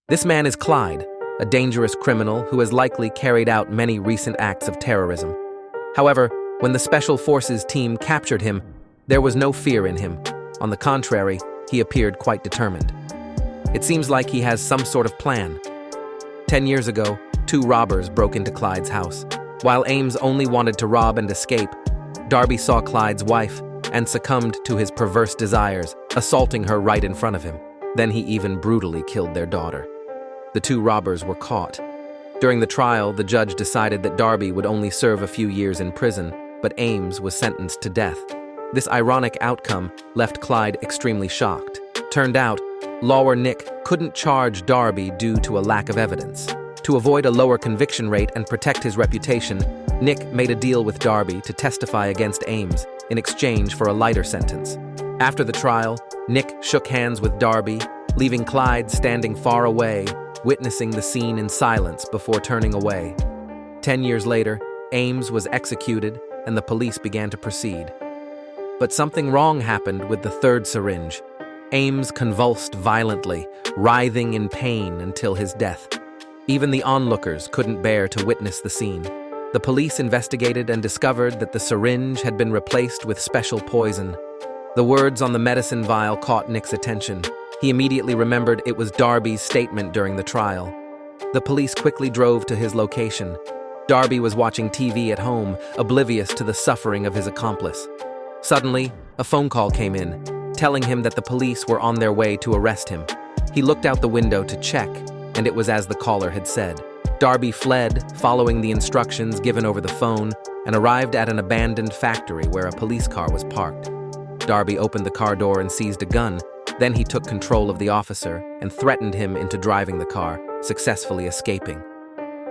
This man is Clyde, a dangerous criminal who has likely carried out many recent acts of terrorism. However, when the Special Forces team captured him, there was no fear in him. On the contrary, he appeared quite determined. It seems like he has some sort of plan. 10 years ago, 2 robbers broke into Clyde's house. While Ames only wanted to rob and escape, Darby saw Clyde's wife and succumbed to his perverse desires, assaulting her right in front of him. Then he even brutally killed their daughter. The 2 robbers were caught. During the trial, the judge decided that Darby would only serve a few years in prison, but Ames was sentenced to death. This ironic outcome left Clyde extremely shocked. Turned out, lawyer Nick couldn't charge Darby due to a lack of evidence. To avoid a lower conviction rate and protect his reputation, Nick made a deal with Darby to testify against Ames in exchange for a lighter sentence. After the trial, Nick shook hands with Darby, leaving Clyde standing far away, witnessing the scene in silence before turning away. 10 years later, Ames was executed and the police began to proceed. But something wrong happened with the 3rd syringe. Ames convulsed violently, writhing in pain until his death. Even the onlookers couldn't bear to witness the scene. The police investigated and discovered that the syringe had been replaced with special poison. The words on the medicine vial caught Nick's attention. He immediately remembered it was Darby's statement during the trial. The police quickly drove to his location. Darby was watching TV at home, oblivious to the suffering of his accomplice. Suddenly, a phone call came in, telling him that the police were on their way to arrest him. He looked out the window to check, and it was as the caller had said. Darby fled, following the instructions given over the phone, and arrived at an abandoned factory where a police car was parked. Darby opened the car door and seized a gun. Then he took control of the officer and threatened him into driving the car, successfully escaping.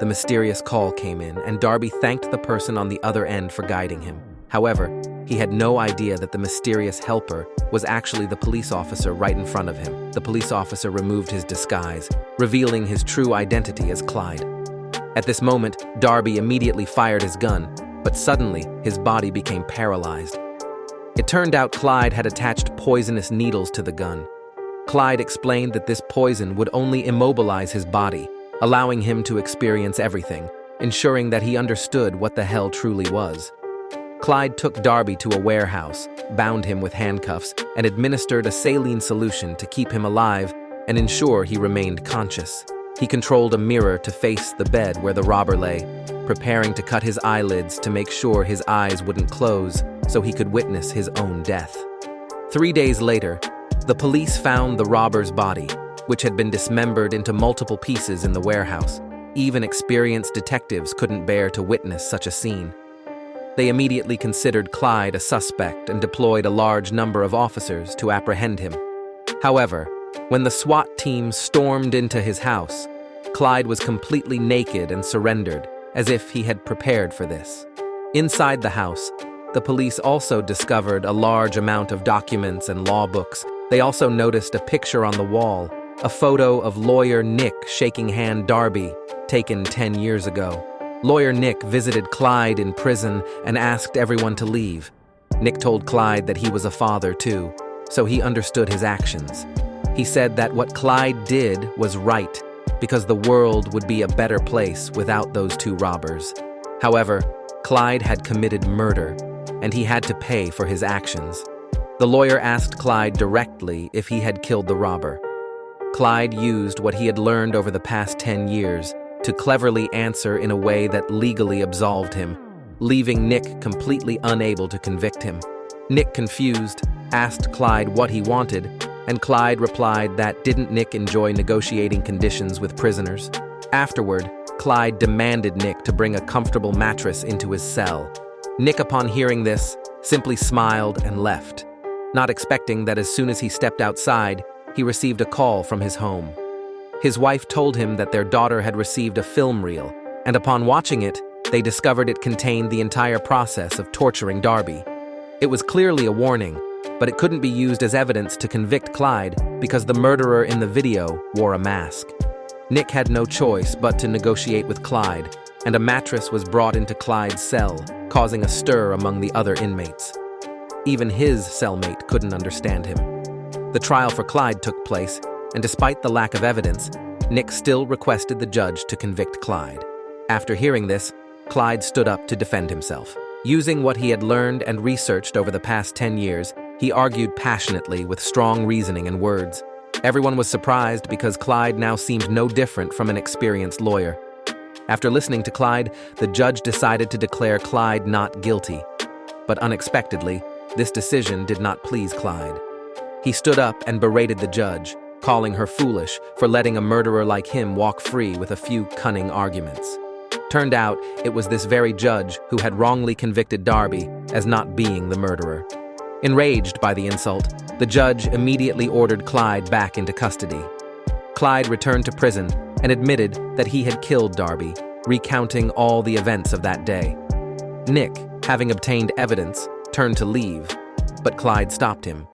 The mysterious call came in, and Darby thanked the person on the other end for guiding him. However, he had no idea that the mysterious helper was actually the police officer right in front of him. The police officer removed his disguise, revealing his true identity as Clyde. At this moment, Darby immediately fired his gun, but suddenly his body became paralyzed. It turned out Clyde had attached poisonous needles to the gun. Clyde explained that this poison would only immobilize his body, allowing him to experience everything, ensuring that he understood what the hell truly was. Clyde took Darby to a warehouse, bound him with handcuffs, and administered a saline solution to keep him alive and ensure he remained conscious. He controlled a mirror to face the bed where the robber lay, preparing to cut his eyelids to make sure his eyes wouldn't close so he could witness his own death. 3 days later, the police found the robber's body, which had been dismembered into multiple pieces in the warehouse. Even experienced detectives couldn't bear to witness such a scene. They immediately considered Clyde a suspect and deployed a large number of officers to apprehend him. However, when the SWAT team stormed into his house, Clyde was completely naked and surrendered, as if he had prepared for this. Inside the house, the police also discovered a large amount of documents and law books. They also noticed a picture on the wall, a photo of lawyer Nick shaking hand Darby, taken 10 years ago. Lawyer Nick visited Clyde in prison and asked everyone to leave. Nick told Clyde that he was a father too, so he understood his actions. He said that what Clyde did was right, because the world would be a better place without those 2 robbers. However, Clyde had committed murder, and he had to pay for his actions. The lawyer asked Clyde directly if he had killed the robber. Clyde used what he had learned over the past 10 years to cleverly answer in a way that legally absolved him, leaving Nick completely unable to convict him. Nick, confused, asked Clyde what he wanted, and Clyde replied that didn't Nick enjoy negotiating conditions with prisoners. Afterward, Clyde demanded Nick to bring a comfortable mattress into his cell. Nick, upon hearing this, simply smiled and left, not expecting that as soon as he stepped outside, he received a call from his home. His wife told him that their daughter had received a film reel, and upon watching it, they discovered it contained the entire process of torturing Darby. It was clearly a warning, but it couldn't be used as evidence to convict Clyde because the murderer in the video wore a mask. Nick had no choice but to negotiate with Clyde, and a mattress was brought into Clyde's cell, causing a stir among the other inmates. Even his cellmate couldn't understand him. The trial for Clyde took place, and despite the lack of evidence, Nick still requested the judge to convict Clyde. After hearing this, Clyde stood up to defend himself. Using what he had learned and researched over the past 10 years, he argued passionately with strong reasoning and words. Everyone was surprised because Clyde now seemed no different from an experienced lawyer. After listening to Clyde, the judge decided to declare Clyde not guilty. But unexpectedly, this decision did not please Clyde. He stood up and berated the judge, calling her foolish for letting a murderer like him walk free with a few cunning arguments. Turned out, it was this very judge who had wrongly convicted Darby as not being the murderer. Enraged by the insult, the judge immediately ordered Clyde back into custody. Clyde returned to prison and admitted that he had killed Darby, recounting all the events of that day. Nick, having obtained evidence, turned to leave, but Clyde stopped him.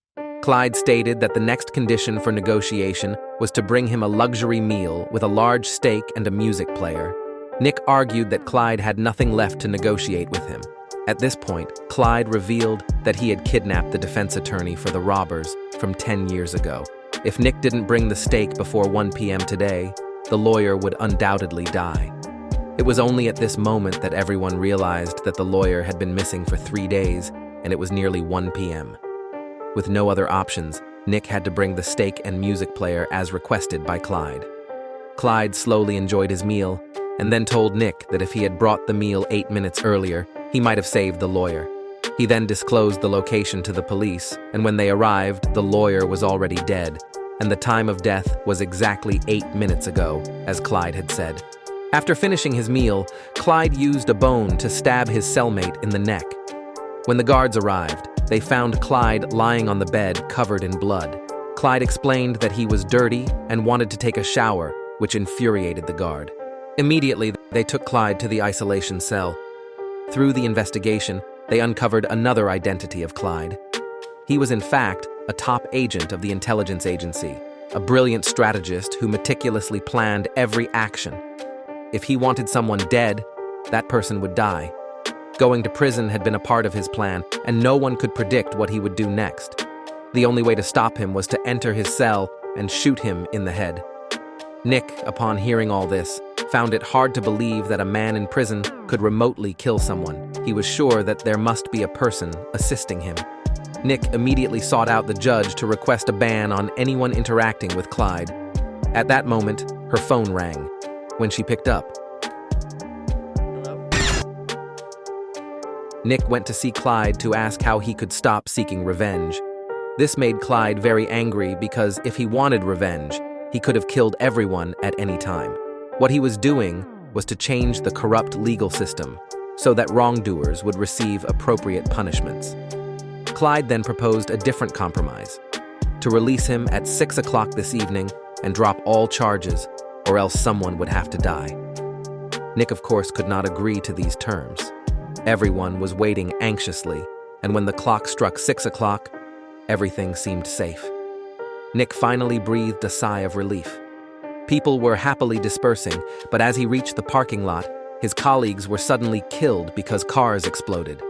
Clyde stated that the next condition for negotiation was to bring him a luxury meal with a large steak and a music player. Nick argued that Clyde had nothing left to negotiate with him. At this point, Clyde revealed that he had kidnapped the defense attorney for the robbers from 10 years ago. If Nick didn't bring the steak before 1 p.m. today, the lawyer would undoubtedly die. It was only at this moment that everyone realized that the lawyer had been missing for 3 days, and it was nearly 1 p.m. With no other options, Nick had to bring the steak and music player as requested by Clyde. Clyde slowly enjoyed his meal, and then told Nick that if he had brought the meal 8 minutes earlier, he might have saved the lawyer. He then disclosed the location to the police, and when they arrived, the lawyer was already dead, and the time of death was exactly 8 minutes ago, as Clyde had said. After finishing his meal, Clyde used a bone to stab his cellmate in the neck. When the guards arrived, they found Clyde lying on the bed covered in blood. Clyde explained that he was dirty and wanted to take a shower, which infuriated the guard. Immediately, they took Clyde to the isolation cell. Through the investigation, they uncovered another identity of Clyde. He was in fact a top agent of the intelligence agency, a brilliant strategist who meticulously planned every action. If he wanted someone dead, that person would die. Going to prison had been a part of his plan, and no one could predict what he would do next. The only way to stop him was to enter his cell and shoot him in the head. Nick, upon hearing all this, found it hard to believe that a man in prison could remotely kill someone. He was sure that there must be a person assisting him. Nick immediately sought out the judge to request a ban on anyone interacting with Clyde. At that moment, her phone rang. When she picked up, Hello? Nick went to see Clyde to ask how he could stop seeking revenge. This made Clyde very angry because if he wanted revenge, he could have killed everyone at any time. What he was doing was to change the corrupt legal system so that wrongdoers would receive appropriate punishments. Clyde then proposed a different compromise: to release him at 6 o'clock this evening and drop all charges, or else someone would have to die. Nick, of course, could not agree to these terms. Everyone was waiting anxiously, and when the clock struck 6 o'clock, everything seemed safe. Nick finally breathed a sigh of relief. People were happily dispersing, but as he reached the parking lot, his colleagues were suddenly killed because cars exploded.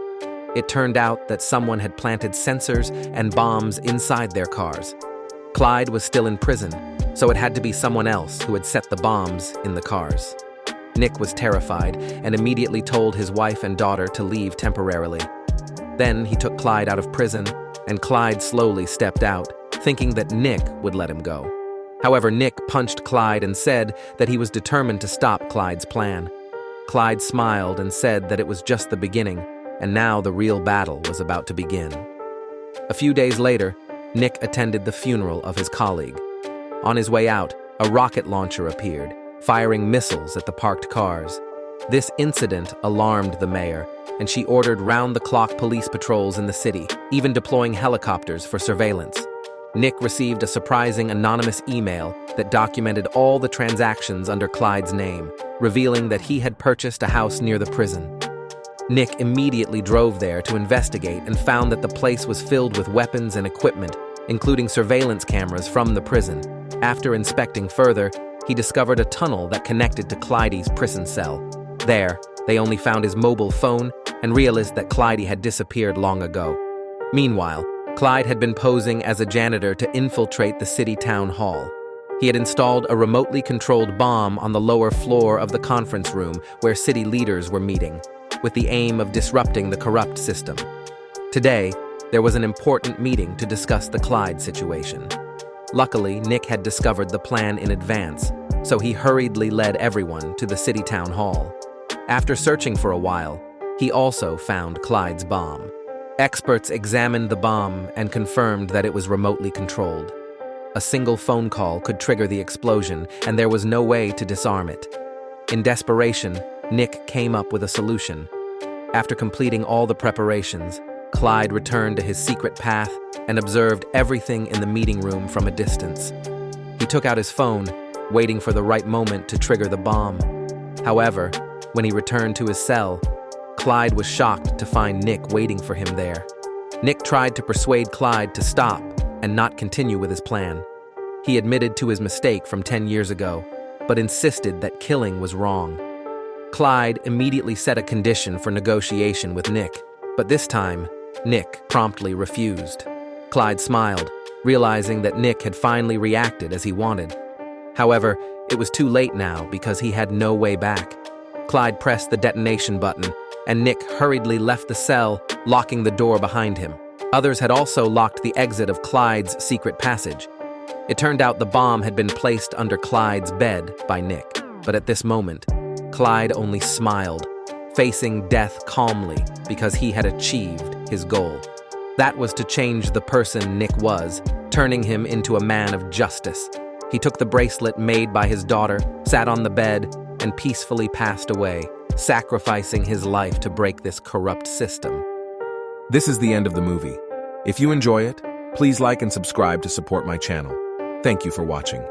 It turned out that someone had planted sensors and bombs inside their cars. Clyde was still in prison, so it had to be someone else who had set the bombs in the cars. Nick was terrified and immediately told his wife and daughter to leave temporarily. Then he took Clyde out of prison, and Clyde slowly stepped out, thinking that Nick would let him go. However, Nick punched Clyde and said that he was determined to stop Clyde's plan. Clyde smiled and said that it was just the beginning, and now the real battle was about to begin. A few days later, Nick attended the funeral of his colleague. On his way out, a rocket launcher appeared, firing missiles at the parked cars. This incident alarmed the mayor, and she ordered round-the-clock police patrols in the city, even deploying helicopters for surveillance. Nick received a surprising anonymous email that documented all the transactions under Clyde's name, revealing that he had purchased a house near the prison. Nick immediately drove there to investigate and found that the place was filled with weapons and equipment, including surveillance cameras from the prison. After inspecting further, he discovered a tunnel that connected to Clyde's prison cell. There, they only found his mobile phone and realized that Clyde had disappeared long ago. Meanwhile, Clyde had been posing as a janitor to infiltrate the city town hall. He had installed a remotely controlled bomb on the lower floor of the conference room where city leaders were meeting, with the aim of disrupting the corrupt system. Today, there was an important meeting to discuss the Clyde situation. Luckily, Nick had discovered the plan in advance, so he hurriedly led everyone to the city town hall. After searching for a while, he also found Clyde's bomb. Experts examined the bomb and confirmed that it was remotely controlled. A single phone call could trigger the explosion, and there was no way to disarm it. In desperation, Nick came up with a solution. After completing all the preparations, Clyde returned to his secret path and observed everything in the meeting room from a distance. He took out his phone, waiting for the right moment to trigger the bomb. However, when he returned to his cell, Clyde was shocked to find Nick waiting for him there. Nick tried to persuade Clyde to stop and not continue with his plan. He admitted to his mistake from 10 years ago, but insisted that killing was wrong. Clyde immediately set a condition for negotiation with Nick, but this time, Nick promptly refused. Clyde smiled, realizing that Nick had finally reacted as he wanted. However, it was too late now because he had no way back. Clyde pressed the detonation button, and Nick hurriedly left the cell, locking the door behind him. Others had also locked the exit of Clyde's secret passage. It turned out the bomb had been placed under Clyde's bed by Nick, but at this moment, Clyde only smiled, facing death calmly because he had achieved his goal. That was to change the person Nick was, turning him into a man of justice. He took the bracelet made by his daughter, sat on the bed, and peacefully passed away, sacrificing his life to break this corrupt system. This is the end of the movie. If you enjoy it, please like and subscribe to support my channel. Thank you for watching.